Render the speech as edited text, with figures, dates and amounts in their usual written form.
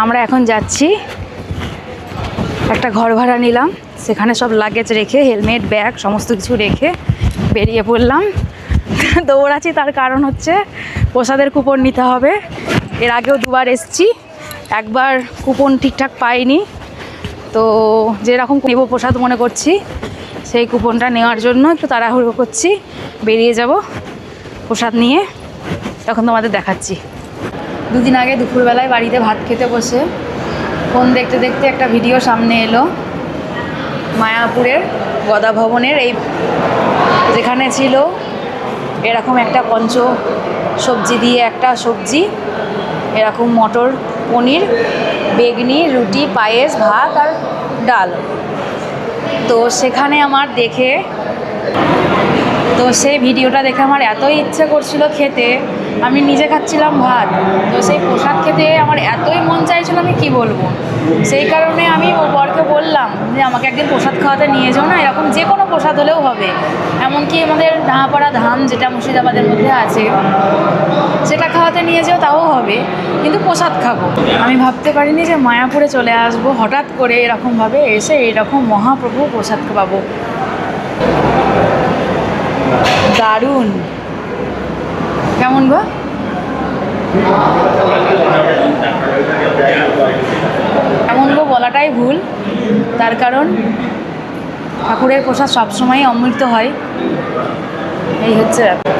আমরা এখন যাচ্ছি, একটা ঘর ভাড়া নিলাম, সেখানে সব লাগেজ রেখে হেলমেট ব্যাগ সমস্ত কিছু রেখে বেরিয়ে পড়লাম। দৌড়াচ্ছি তার কারণ হচ্ছে প্রসাদের কুপন নিতে হবে। এর আগেও দুবার এসছি, একবার কুপন ঠিকঠাক পাইনি, তো যেরকম নেব প্রসাদ মনে করছি সেই কুপনটা নেওয়ার জন্য একটু তাড়াহুড়ো করছি, বেরিয়ে যাব প্রসাদ নিয়ে। তখন তোমাদের দেখাচ্ছি। দুদিন আগে দুপুরবেলায় বাড়িতে ভাত খেতে বসে ফোন দেখতে দেখতে একটা ভিডিও সামনে এলো মায়াপুরের গদা ভবনের, এই যেখানে ছিল এরকম একটা পঞ্চ সবজি দিয়ে একটা সবজি, এরকম মটর পনির বেগনি রুটি পায়েস ভাত আর ডাল। তো সেখানে আমার দেখে, তো সেই ভিডিওটা দেখে আমার এতই ইচ্ছে করছিল খেতে, আমি নিজে খাচ্ছিলাম ভাত, তো সেই প্রসাদ খেতে আমার এতই মন চাইছিল আমি কি বলবো। সেই কারণে আমি ও বরকে বললাম যে আমাকে একদিন প্রসাদ খাওয়াতে নিয়ে যাও না, এরকম যে কোনো প্রসাদ হলেও হবে, এমনকি আমাদের ডাহাপাড়া ধাম যেটা মুর্শিদাবাদের মধ্যে আছে সেটা খাওয়াতে নিয়ে যাও তাও হবে, কিন্তু প্রসাদ খাবো। আমি ভাবতে পারিনি যে মায়াপুরে চলে আসবো হঠাৎ করে, এরকমভাবে এসে এইরকম মহাপ্রভু প্রসাদ পাবো। দারুণ, কেমন গো? কেমন গো বলাটাই ভুল, তার কারণ ঠাকুরের প্রসাদ সবসময়ই অমৃত হয়, এই হচ্ছে ব্যাপার।